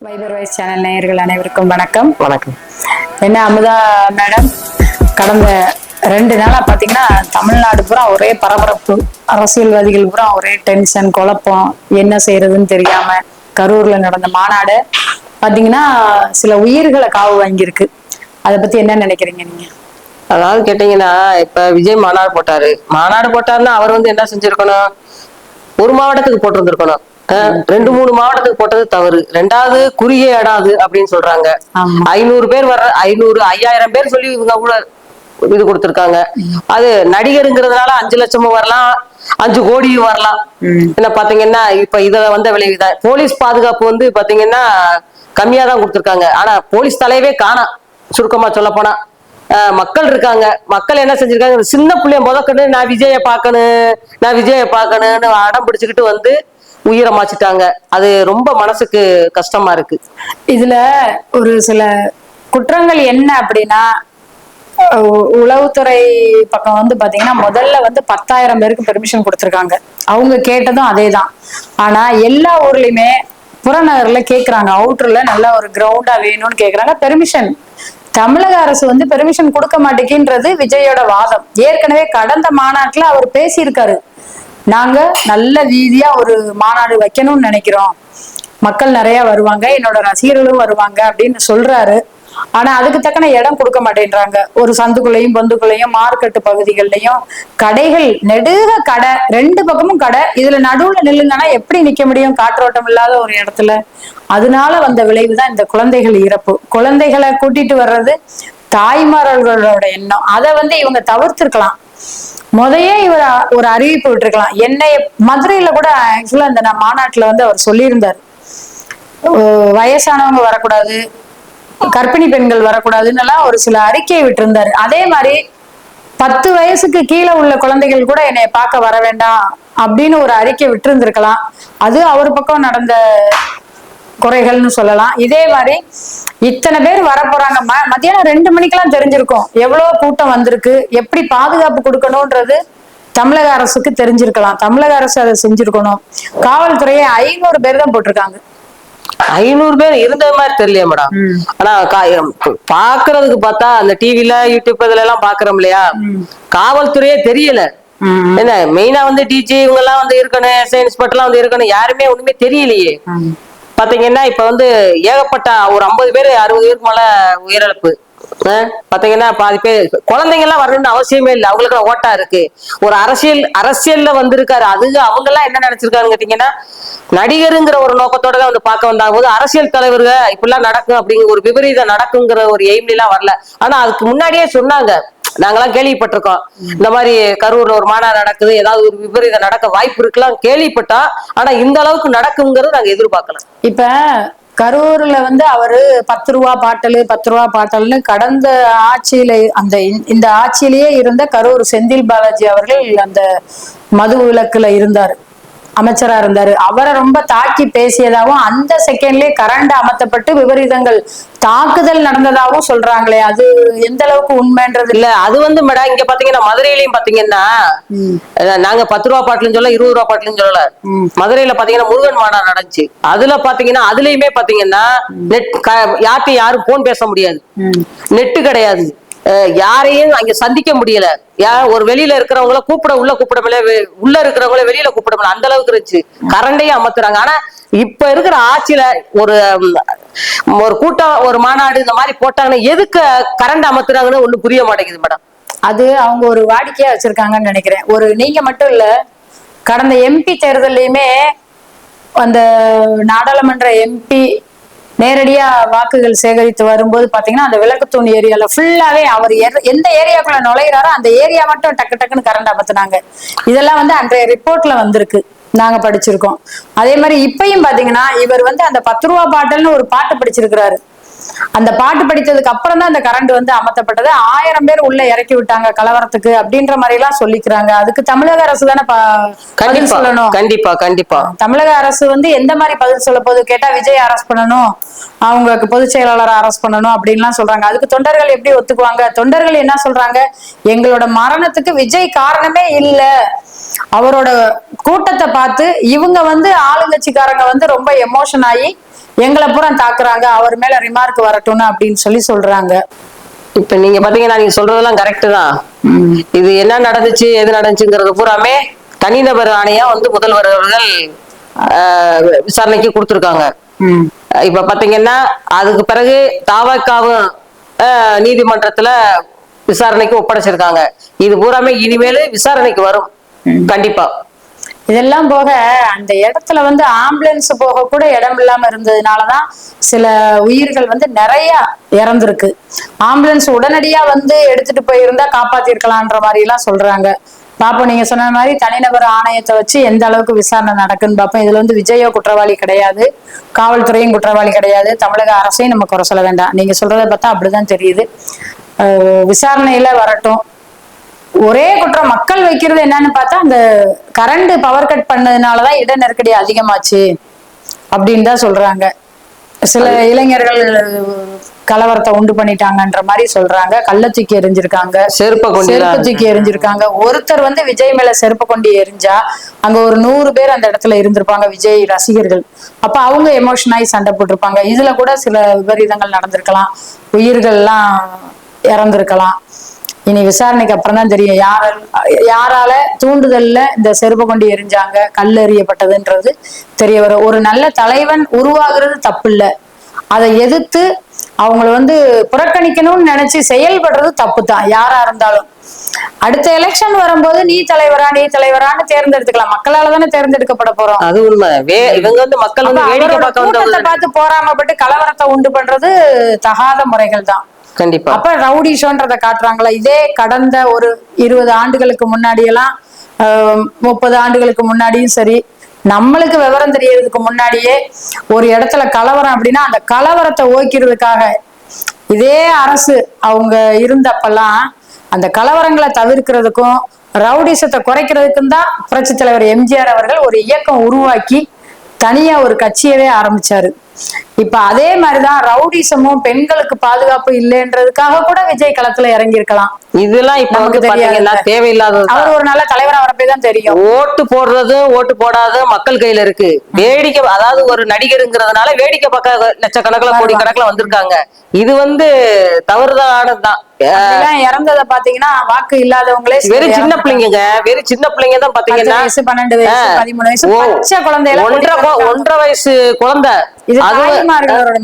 Wiper voice channel நேயர்கள் அனைவருக்கும் வணக்கம். வணக்கம். என்ன அமுதா மேடம், கடந்த 2 நாளா பாத்தீங்கன்னா தமிழ்நாடு பூரா ஒரே பரபரப்பு, அரசியல்வாதிகள் பூரா ஒரே டென்ஷன், குழப்பம், என்ன செய்யறதுன்னு தெரியாம கரூர்ல நடந்த மாநாடு பாத்தீங்கன்னா சில உயிர்களை காவு வாங்கியிருக்கு. அதை பத்தி என்ன நினைக்கிறீங்க நீங்க? அதாவது கேட்டீங்கன்னா, இப்ப விஜய் மாநாடு போட்டாருன்னா அவர் என்ன செஞ்சிருக்கணும்? ஒரு மாவட்டத்துக்கு போட்டிருந்திருக்கணும். 2-3 மாவட்டத்துக்கு போட்டது தவறு. 2வது குறுகிய இடாது அப்படின்னு சொல்றாங்க. 500 பேர் வர்ற 5000 பேர் சொல்லி இவங்க கூட இது கொடுத்திருக்காங்க. அது நடிகருங்கிறதுனால 5 லட்சமும் வரலாம், 5 கோடியும் வரலாம். என்ன பாத்தீங்கன்னா இப்ப இத வந்த விளைவுதான். போலீஸ் பாதுகாப்பு பாத்தீங்கன்னா கம்மியா தான் கொடுத்திருக்காங்க. ஆனா போலீஸ் தலையவே காணோம். சுருக்கமா சொல்ல போனா மக்கள் இருக்காங்க. மக்கள் என்ன செஞ்சிருக்காங்க? சின்ன பிள்ளைய முதக்கன்னு நான் விஜய பார்க்கணும்னு அடம் பிடிச்சுக்கிட்டு உயிரை மாச்சிட்டாங்க. அது ரொம்ப மனசுக்கு கஷ்டமா இருக்கு. இதுல ஒரு சில குற்றங்கள் என்ன அப்படின்னா, உளவுத்துறை பக்கம் பாத்தீங்கன்னா முதல்ல 10,000 பேருக்கு பெர்மிஷன் கொடுத்திருக்காங்க. அவங்க கேட்டதும் அதேதான். ஆனா எல்லா ஊர்லயுமே புறநகர்ல கேக்குறாங்க, அவுட்டர்ல நல்ல ஒரு கிரவுண்டா வேணும்னு கேக்குறாங்க. பெர்மிஷன் தமிழக அரசு பெர்மிஷன் கொடுக்க மாட்டேங்கின்றது விஜயோட வாதம். ஏற்கனவே கடந்த மாநாட்டுல அவர் பேசியிருக்காரு, நாங்க நல்ல வீதியா ஒரு மாநாடு வைக்கணும்னு நினைக்கிறோம், மக்கள் நிறைய வருவாங்க, என்னோட ரசிகர்களும் வருவாங்க அப்படின்னு சொல்றாரு. ஆனா அதுக்கு தக்கன இடம் கொடுக்க மாட்டேன்றாங்க. ஒரு சந்துக்குள்ளையும் பொந்துக்குள்ளையும் மார்க்கெட்டு பகுதிகள்லயும் கடைகள், நெடுக கடை, 2 பக்கமும் கடை. இதுல நடுவுல நில்லுங்கன்னா எப்படி நிக்க முடியும் காற்றோட்டம் இல்லாத ஒரு இடத்துல? அதனால வந்த விளைவுதான் இந்த குழந்தைகள் இறப்பு. குழந்தைகளை கூட்டிட்டு வர்றது தாய்மார்களோட எண்ணம். அதை இவங்க தவிர்த்திருக்கலாம். முதையே இவர் ஒரு அறிவிப்பு விட்டுருக்கலாம். என்னை மதுரையில கூட ஆக்சுவலா இந்த மாநாட்டுல அவர் சொல்லியிருந்தார், வயசானவங்க வரக்கூடாது, கர்ப்பிணி பெண்கள் வரக்கூடாதுன்னு ஒரு சில அறிக்கையை விட்டிருந்தாரு. அதே மாதிரி 10 வயசுக்கு கீழே உள்ள குழந்தைகள் கூட என்னை பார்க்க வர வேண்டாம் அப்படின்னு ஒரு அறிக்கை விட்டிருந்திருக்கலாம். அது அவர் பக்கம் நடந்த குறைகள்னு சொல்லலாம். இதே மாதிரி இத்தனை பேர் வர போறாங்க. மத்தியானம் 2 மணிக்கெல்லாம் தெரிஞ்சிருக்கும் எவ்வளவு கூட்டம் வந்திருக்கு, எப்படி பாதுகாப்பு கொடுக்கணும்ன்றது தமிழக அரசுக்கு தெரிஞ்சிருக்கலாம். தமிழக அரசு அதை செஞ்சிருக்கணும். காவல்துறையை 500 பேர் தான் போட்டிருக்காங்க. 500 பேர் இருந்த மாதிரி தெரியலையா மேடம்? ஆனா பாக்குறதுக்கு பார்த்தா அந்த டிவில யூடியூப் இதுல எல்லாம் பாக்குறோம் இல்லையா, காவல்துறையே தெரியல. என்ன மெயினா டிஜி இவங்க எல்லாம் இருக்கணும், எஸ்ஐ இன்ஸ்பெக்டர் எல்லாம் இருக்கணும், யாருமே ஒண்ணுமே தெரியலையே. பாத்தீங்கன்னா இப்ப ஏகப்பட்ட ஒரு 50 பேர் 60 பேருக்கு மேல உயிரிழப்பு. பாத்தீங்கன்னா பாதி பேர் குழந்தைங்க எல்லாம் வரணும்னு அவசியமே இல்லை, அவங்களுக்கு ஓட்டா இருக்கு. ஒரு அரசியல்ல வந்திருக்காரு. அவங்க எல்லாம் என்ன நினைச்சிருக்காருன்னு கேட்டீங்கன்னா, நடிகருங்கிற ஒரு நோக்கத்தோட தான் பார்க்க வந்தாங்க போது அரசியல் தலைவர்கள் இப்படிலாம் நடக்கும் அப்படிங்கிற ஒரு விபரீதம் நடக்குங்கிற ஒரு எய்ம்ல எல்லாம் வரல. ஆனா அதுக்கு முன்னாடியே சொன்னாங்க, நாங்கெல்லாம் கேள்விப்பட்டிருக்கோம், இந்த மாதிரி கரூர்ல ஒரு மாநாடு நடக்குது, ஏதாவது ஒரு விபரீதம் நடக்க வாய்ப்பு இருக்கலாம் கேள்விப்பட்டா. ஆனா இந்த அளவுக்கு நடக்குங்கிறது நாங்க எதிர்பார்க்கல. இப்ப கரூர்ல அவரு 10 ரூபா பாட்டலு 10 ரூபா பாட்டல்னு கடந்த ஆட்சியில இந்த ஆட்சியிலேயே இருந்த கரூர் செந்தில் பாலாஜி அவர்கள் அந்த மது விலக்குல இருந்தாரு, அமைச்சரா இருந்தாரு. அவரை ரொம்ப தாக்கி பேசியதாகவும் அந்த செகண்ட்லயே கரண்ட் அமர்த்தப்பட்டு விபரீதங்கள் தாக்குதல் நடந்ததாகவும் சொல்றாங்களே, அது எந்த அளவுக்கு உண்மைன்றது இல்ல. அது மேடம் இங்க பாத்தீங்கன்னா மதுரையிலயும் பாத்தீங்கன்னா நாங்க 10 ரூபா பாட்டிலும் சொல்ல 20 ரூபா பாட்டிலும் சொல்லல. மதுரையில பாத்தீங்கன்னா முருகன் மாநாடு நடந்துச்சு. அதுல பாத்தீங்கன்னா அதுலயுமே பாத்தீங்கன்னா யார்ட்டையும் யாரும் போன் பேச முடியாது, நெட்டு கிடையாது, யாரையும் அங்க சந்திக்க முடியல. ஒரு வெளியில இருக்கிறவங்கள உள்ள கூப்பிட முடியல, உள்ள இருக்கிறவங்கள வெளியில கூப்பிட முடியல, அந்த அளவுக்கு இருந்துச்சு. கரண்டையும் அமர்த்துறாங்க. ஆனா இப்ப இருக்கிற ஆட்சியில ஒரு கூட்டம் ஒரு மாநாடு இந்த மாதிரி போட்டாங்கன்னா எதுக்கு கரண்ட் அமர்த்துறாங்கன்னு ஒண்ணு புரிய மாட்டேங்குது மேடம். அது அவங்க ஒரு வாடிக்கையா வச்சிருக்காங்கன்னு நினைக்கிறேன். நீங்க மட்டும் இல்ல, கடந்த எம்பி தேர்தலையுமே அந்த நாடாளுமன்ற எம்பி நேரடியா வாக்குகள் சேகரித்து வரும்போது பாத்தீங்கன்னா அந்த விளக்குத்தூண் ஏரியால ஃபுல்லாவே அவர் எந்த ஏரியாக்குள்ள நுழைகிறாரோ அந்த ஏரியா மட்டும் டக்கு டக்குன்னு கரண்ட் அமர்த்தினாங்க. இதெல்லாம் அன்றைய ரிப்போர்ட்ல வந்திருக்கு, நாங்க படிச்சிருக்கோம். அதே மாதிரி இப்பயும் பாத்தீங்கன்னா இவர் அந்த 10 ரூபா பாட்டல்னு ஒரு பாட்டு படிச்சிருக்கிறாரு. அந்த பாட்டு படித்ததுக்கு அப்புறம் தான் அந்த கரண்ட் அமர்த்தப்பட்டது. 1000 பேர் உள்ள இறக்கி விட்டாங்க கலவரத்துக்கு அப்படின்ற மாதிரி எல்லாம் சொல்லிக்கிறாங்க. அதுக்கு தமிழக அரசு தானே பதில் சொல்லணும். கண்டிப்பா கண்டிப்பா தமிழக அரசு எந்த மாதிரி பதில் சொல்ல போது கேட்டா, விஜய் அரெஸ்ட் பண்ணணும், அவங்களுக்கு பொதுச் செயலாளரை அரெஸ்ட் பண்ணணும் அப்படின்லாம் சொல்றாங்க. அதுக்கு தொண்டர்கள் எப்படி ஒத்துக்குவாங்க? தொண்டர்கள் என்ன சொல்றாங்க, எங்களோட மரணத்துக்கு விஜய் காரணமே இல்ல, அவரோட கூட்டத்தை பார்த்து இவங்க ஆளுங்கட்சிக்காரங்க ரொம்ப எமோஷன் ஆகி எங்களை பூரா தாக்குறாங்க, அவர் மேல ரிமார்க் வரட்டும்னு அப்படின்னு சொல்றாங்க. இப்ப நீங்க பாத்தீங்கன்னா நீங்க சொல்றதெல்லாம் கரெக்ட் தான். இது என்ன நடந்துச்சு எது நடந்துச்சுங்கிறது பூராமே தனிநபர் ஆணையா வந்து முதல்வர் அவர்கள் விசாரணைக்கு கொடுத்திருக்காங்க. இப்ப பாத்தீங்கன்னா அதுக்கு பிறகு தாவக்காவும் நீதிமன்றத்துல விசாரணைக்கு ஒப்படைச்சிருக்காங்க. இது பூராமே இனிமேல் விசாரணைக்கு வரும் கண்டிப்பா. இதெல்லாம் போக அந்த இடத்துல வந்து ஆம்புலன்ஸ் போக கூட இடம் இல்லாம இருந்ததுனாலதான் சில உயிர்கள் வந்து நிறைய இறந்திருக்கு. ஆம்புலன்ஸ் உடனடியா வந்து எடுத்துட்டு போயிருந்தா காப்பாத்திருக்கலான்ற மாதிரி எல்லாம் சொல்றாங்க. பாப்போம், நீங்க சொன்ன மாதிரி தனிநபர் ஆணையத்தை வச்சு எந்த அளவுக்கு விசாரணை நடக்குன்னு பார்ப்போம். இதுல வந்து விஜயோ குற்றவாளி கிடையாது, காவல்துறையும் குற்றவாளி கிடையாது, தமிழக அரசையும் நம்ம குறை சொல்ல வேண்டாம். நீங்க சொல்றதை பார்த்தா அப்படிதான் தெரியுது. விசாரணையில வரட்டும். ஒரே குற்றம் மக்கள் வைக்கிறது என்னன்னு பார்த்தா, அந்த கரண்ட் பவர் கட் பண்ணதுனாலதான் இட நெருக்கடி அதிகமாச்சு அப்படின்னு தான் சொல்றாங்க. சில இளைஞர்கள் கலவரத்தை உண்டு பண்ணிட்டாங்கன்ற மாதிரி சொல்றாங்க. கள்ள தூக்கி எரிஞ்சிருக்காங்க, செருப்பு தூக்கி எரிஞ்சிருக்காங்க. ஒருத்தர் வந்து விஜய் மேல செருப்பு கொண்டு எரிஞ்சா அங்க ஒரு 100 பேர் அந்த இடத்துல இருந்திருப்பாங்க, விஜய் ரசிகர்கள். அப்ப அவங்க எமோஷன் ஆகி சண்டை போட்டிருப்பாங்க. இதுல கூட சில விபரீதங்கள் நடந்திருக்கலாம், உயிர்கள்லாம் இறந்திருக்கலாம். இனி விசாரணைக்கு அப்புறம் தான் தெரியும் யாரால தூண்டுதல்ல இந்த செருப்பு கொண்டு எரிஞ்சாங்க, கல் எறியப்பட்டதுன்றது தெரிய வரும். ஒரு நல்ல தலைவன் உருவாகிறது தப்பு இல்லை, அதை எதிர்த்து அவங்கள வந்து புறக்கணிக்கணும்னு நினைச்சு செயல்படுறது தப்பு தான் யாரா இருந்தாலும். அடுத்த எலெக்ஷன் வரும்போது நீ தலைவரான்னு தேர்ந்தெடுத்துக்கலாம், மக்களால தானே தேர்ந்தெடுக்கப்பட போறோம். அது உண்மை. இவங்க வந்து மக்கள் வந்து கூட்டத்தை பார்த்து போராமப்பட்டு கலவரத்தை உண்டு பண்றது தகாத முறைகள் தான். கண்டிப்பா. அப்ப ரவுடி ஷோன்றதை காட்டுறாங்களா? இதே கடந்த ஒரு 20 ஆண்டுகளுக்கு முன்னாடி எல்லாம் 30 ஆண்டுகளுக்கு முன்னாடியும் சரி, நம்மளுக்கு விவரம் தெரியறதுக்கு முன்னாடியே ஒரு இடத்துல கலவரம் அப்படின்னா அந்த கலவரத்தை ஓய்க்கிறதுக்காக இதே அரசு அவங்க இருந்தப்பெல்லாம் அந்த கலவரங்களை தவிர்க்கிறதுக்கும் ரவுடிசத்தை குறைக்கிறதுக்கும் தான் புரட்சி தலைவர் எம்ஜிஆர் அவர்கள் ஒரு இயக்கம் உருவாக்கி தனியா ஒரு கட்சியவே ஆரம்பிச்சாரு. இப்ப அதே மாதிரிதான் ரவுடிசமும் பெண்களுக்கு பாதுகாப்பு இல்லைன்றதுக்காக கூட விஜய் களத்துல இறங்கி இருக்கலாம். இதெல்லாம் இப்ப நமக்கு தேவையில்லாதது. அவர் ஒரு நல்ல தலைவர் அவரப்பதான் தெரியும். ஓட்டு போடுறது ஓட்டு போடாத மக்கள் கையில இருக்கு. வேடிக்கை, அதாவது ஒரு நடிகருங்கிறதுனால வேடிக்கை பார்க்க லட்சக்கணக்கில் கோடி கணக்குல வந்திருக்காங்க. இது வந்து தவறுதானதுதான். இறந்ததை பாத்தீங்கன்னா வாக்கு இல்லாதவங்களே வெறும் சின்ன பிள்ளைங்க, வெறும் சின்ன பிள்ளைங்க தான் பாத்தீங்கன்னா 12 வயசு 13 வயசு பச்சை குழந்தையில 1.5 வயசு குழந்தை.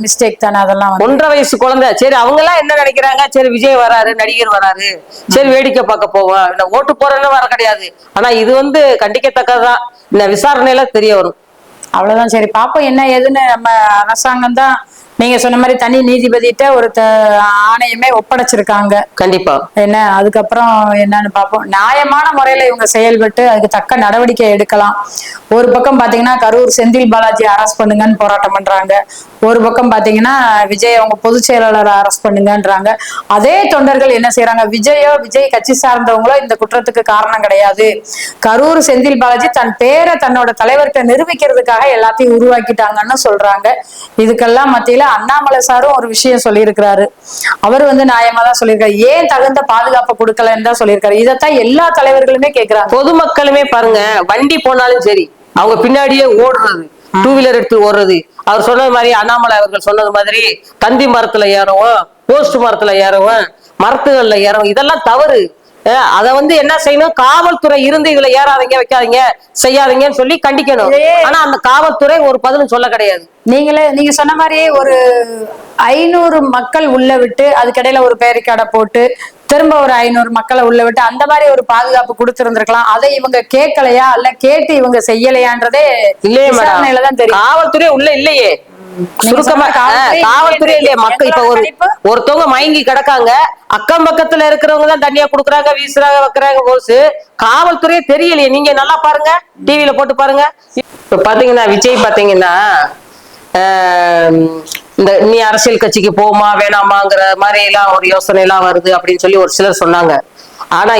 மிஸ்டேக் தானே அதெல்லாம். 1.5 வயசு குழந்தை. சரி, அவங்க எல்லாம் என்ன நினைக்கிறாங்க? சரி, விஜய் வராரு, நடிகர் வராரு, சரி வேடிக்கை பார்க்க போவோம், ஓட்டு போறேன்னு வர கிடையாது. ஆனா இது வந்து கண்டிக்கத்தக்கதான். இந்த விசாரணையில தெரிய வரும். அவ்வளவுதான். சரி பாப்போம் என்ன ஏதுன்னு. நம்ம அரசாங்கம் தான் நீங்க சொன்ன மாதிரி தனி நீதிபதிட்ட ஒரு ஆணையமே ஒப்படைச்சிருக்காங்க. கண்டிப்பா. என்ன அதுக்கப்புறம் என்னன்னு பார்ப்போம். நியாயமான முறையில இவங்க செயல்பட்டு அதுக்கு தக்க நடவடிக்கை எடுக்கலாம். ஒரு பக்கம் பாத்தீங்கன்னா கரூர் செந்தில் பாலாஜி அரெஸ்ட் பண்ணுங்கன்னு போராட்டம் பண்றாங்க. ஒரு பக்கம் பாத்தீங்கன்னா விஜய் அவங்க பொதுச் செயலாளரை அரெஸ்ட் பண்ணுங்கன்றாங்க. அதே தொண்டர்கள் என்ன செய்யறாங்க? விஜய் கட்சி சார்ந்தவங்களோ இந்த குற்றத்துக்கு காரணம் கிடையாது, கரூர் செந்தில் பாலாஜி தன் பேரை தன்னோட தலைவர்கிட்ட நிரூபிக்கிறதுக்காக எல்லாத்தையும் உருவாக்கிட்டாங்கன்னு சொல்றாங்க. இதுக்கெல்லாம் மத்தியில அண்ணாமலை சாரும் ஒரு விஷயம் சொல்லியிருக்கிறாரு. அவர் வந்து நியாயமா தான் சொல்லியிருக்காரு. ஏன் தகுந்த பாதுகாப்பு கொடுக்கலன்னு தான் சொல்லியிருக்காரு. இதைத்தான் எல்லா தலைவர்களுமே கேட்கிறாங்க. பொதுமக்களுமே பாருங்க, வண்டி போனாலும் சரி அவங்க பின்னாடியே ஓடுறது, 2 வீலர் எடுத்து ஓடுறது. அவர் சொன்னது மாதிரி, அண்ணாமலை அவர்கள் சொன்னது மாதிரி தந்தி மரத்துல ஏறவும், போஸ்ட் மரத்துல ஏறவும், மரத்துகள்ல ஏறவும், இதெல்லாம் தவறு. அத வந்து என்ன செய்யணும்? காவல்துறை இருந்து இதுல ஏறாதீங்க, வைக்காதீங்க, செய்யாதீங்கன்னு சொல்லி கண்டிக்கணும். ஆனா அந்த காவல்துறை ஒரு பதிலும் சொல்ல கிடையாது. நீங்க சொன்ன மாதிரி ஒரு 500 மக்கள் உள்ள விட்டு அதுக்கிடையில ஒரு பேரிக்காடை போட்டு திரும்ப ஒரு 500 மக்களை உள்ள விட்டு அந்த மாதிரி ஒரு பாதுகாப்பு கொடுத்திருந்திருக்கலாம். அதை இவங்க கேட்கலையா இல்ல கேட்டு இவங்க செய்யலையான்றதே இல்லையே மேடம். காவல்துறை உள்ள இல்லையே, சுருக்கமா காவல்துறை இல்லையே. மக்கள் இப்ப ஒருத்தவங்க மயங்கி கிடக்காங்க, அக்கம் பக்கத்துல இருக்கிறவங்க தான் தண்ணியா குடுக்குறாங்க, வீசுறாங்க, வைக்கிறாங்க போஸ். காவல்துறையே தெரியலையே. நீங்க நல்லா பாருங்க, டிவில போட்டு பாருங்க. இப்ப பாத்தீங்கன்னா விஜய் பாத்தீங்கன்னா இந்த நீ அரசியல் கட்சிக்கு போமா வேணாமாங்கிற மாதிரி எல்லாம் ஒரு யோசனை எல்லாம் வருது அப்படின்னு சொல்லி ஒரு சிலர் சொன்னாங்க. ஆனா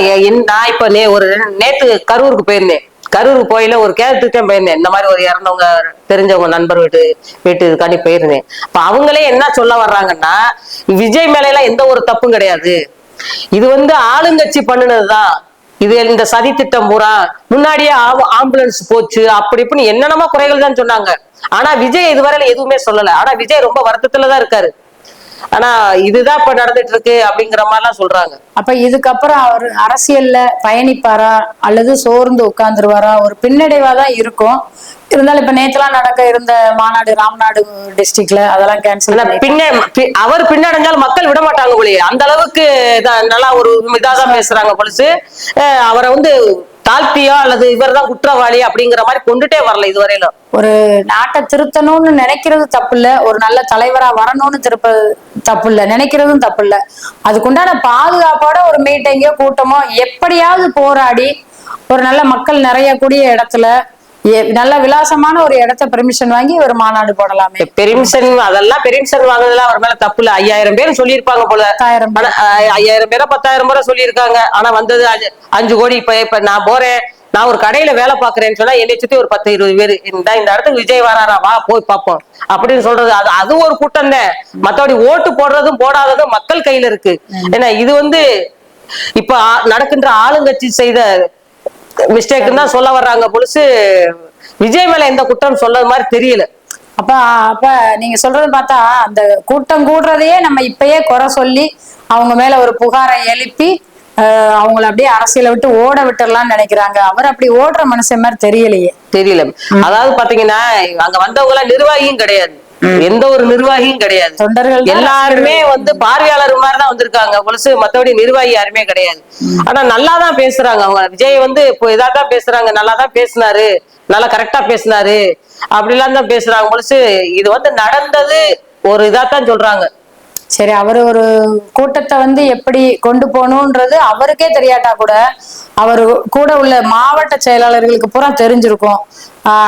நான் இப்ப நேத்து கரூருக்கு போயிருந்தேன். கரூருக்கு போயில ஒரு கேரக்டருக்கே போயிருந்தேன். இந்த மாதிரி ஒரு இறந்தவங்க தெரிஞ்சவங்க நண்பர் வீட்டுக்காண்டி போயிருந்தேன். அப்ப அவங்களே என்ன சொல்ல வர்றாங்கன்னா, விஜய் மேல எல்லாம் எந்த ஒரு தப்பும் கிடையாது, இது வந்து ஆளுங்கட்சி பண்ணுனதுதான், இது இந்த சதி திட்டம் பூரா முன்னாடியே ஆம்புலன்ஸ் போச்சு அப்படி இப்படின்னு என்னென்னமோ குறைகள் தான் சொன்னாங்க. ஆனா விஜய் இதுவரையில எதுவுமே சொல்லல. ஆனா விஜய் ரொம்ப வருத்தத்துலதான் இருக்காரு. ஆனா இதுதான் இப்ப நடந்துட்டு இருக்கு அப்படிங்கிற மாதிரி எல்லாம் சொல்றாங்க. அப்ப இதுக்கப்புறம் அவர் அரசியல்ல பயணிப்பாரா அல்லது சோர்ந்து உட்கார்ந்துருவாரா? ஒரு பின்னடைவாதான் இருக்கும். இருந்தாலும் இப்ப நேத்துலாம் நடக்க இருந்த மாநாடு ராம்நாடு டிஸ்ட்ரிக்ட்ல அதெல்லாம் கேன்சல். அவர் பின்னடைஞ்சாலும் மக்கள் விட மாட்டாங்க போலயே. அந்த அளவுக்கு நல்லா ஒரு இதாதான் பேசுறாங்க பொலிசு. அவரை வந்து தாழ்த்தியோ அல்லது இவர் தான் குற்றவாளி அப்படிங்கிற மாதிரி கொண்டுட்டே வரல இதுவரையில. ஒரு நாட்டை திருத்தணும்னு நினைக்கிறது தப்பு இல்ல, ஒரு நல்ல தலைவரா வரணும்னு திருப்ப தப்பு இல்ல, நினைக்கிறதும் தப்பு இல்ல. அதுக்குண்டான பாதுகாப்போட ஒரு மீட்டிங்கோ கூட்டமோ எப்படியாவது போராடி ஒரு நல்ல மக்கள் நிறைய கூடிய இடத்துல நல்ல விலாசமான ஒரு இடத்த பெர்மிஷன் வாங்கி ஒரு மாநாடு போடலாமே. பெர்மிஷன் அதெல்லாம் பெர்மிஷன் வாங்குறதுலாம் அவர் மேல தப்பு இல்ல. 5000 பேர் சொல்லியிருப்பாங்க போல. 5000 பேரோ 10,000 பேரோ சொல்லியிருக்காங்க. ஆனா வந்தது 5 கோடி. இப்ப நான் போறேன், நான் ஒரு கடையில வேலை பாக்குறேன்னு சொன்னா என்னை சுத்தி ஒரு 10-20 பேர் இந்த இடத்துக்கு விஜய் வராரா, வா போய் பார்ப்போம் அப்படின்னு சொல்றது அது ஒரு கூட்டம் தான். மத்தபடி ஓட்டு போடுறதும் போடாததும் மக்கள் கையில இருக்கு. ஏன்னா இது வந்து இப்ப நடக்கின்ற ஆளுங்கட்சி செய்த மிஸ்டேக் தான் சொல்ல வர்றாங்க பொலிசு. விஜய் மேல எந்த குற்றம் சொல்றது மாதிரி தெரியல. அப்ப நீங்க சொல்றது பார்த்தா அந்த கூட்டம் கூடுறதையே நம்ம இப்பயே குறை சொல்லி அவங்க மேல ஒரு புகாரை எழுப்பி அவங்கள அப்படியே அரசியலை விட்டு ஓட விட்டுறலாம்னு நினைக்கிறாங்க. அவர் அப்படி ஓடுற மனுஷன் மாதிரி தெரியல. அதாவது பாத்தீங்கன்னா அங்க வந்தவங்க எல்லாம் நிர்வாகியும் கிடையாது, எந்த ஒரு நிர்வாகியும் கிடையாது. தொண்டர்கள் எல்லாருமே வந்து பார்வையாளர் மாதிரிதான் வந்திருக்காங்க பொலிசு. மத்தபடி நிர்வாகி யாருமே கிடையாது. ஆனா நல்லாதான் பேசுறாங்க. அவங்க விஜய் வந்து இப்போ இதாதான் பேசுறாங்க, நல்லாதான் பேசினாரு, நல்லா கரெக்டா பேசினாரு அப்படிலாம் தான் பேசுறாங்க பொலிசு. இது வந்து நடந்தது ஒரு இதாத்தான் சொல்றாங்க. சரி, அவரு ஒரு கூட்டத்தை வந்து எப்படி கொண்டு போகணும்ன்றது அவருக்கே தெரியாட்டா கூட அவரு கூட உள்ள மாவட்ட செயலாளர்களுக்கு பூரா தெரிஞ்சிருக்கும்.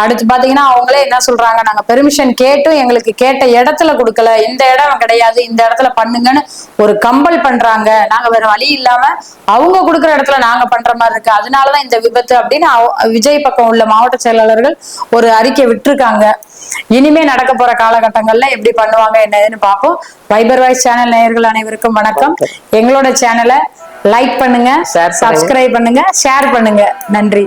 அடுத்து பாத்தீங்கன்னா அவங்களே என்ன சொல்றாங்க, நாங்க பெர்மிஷன் கேட்டும் எங்களுக்கு கேட்ட இடத்துல கொடுக்கல, இந்த இடம் கிடையாது, இந்த இடத்துல பண்ணுங்கன்னு ஒரு கம்பல் பண்றாங்க. நாங்க வேற வழி இல்லாம அவங்க கொடுக்குற இடத்துல நாங்க பண்ற மாதிரி இருக்கு, அதனாலதான் இந்த விபத்து அப்படின்னு விஜய் பக்கம் உள்ள மாவட்ட செயலாளர்கள் ஒரு அறிக்கை விட்டுருக்காங்க. இனிமே நடக்க போற காலகட்டங்கள்ல எப்படி பண்ணுவாங்க என்னதுன்னு பார்ப்போம். வைபர் வாய்ஸ் சேனல் நேயர்கள் அனைவருக்கும் வணக்கம். எங்களோட சேனலை லைக் பண்ணுங்க, சப்ஸ்கிரைப் பண்ணுங்க, ஷேர் பண்ணுங்க. நன்றி.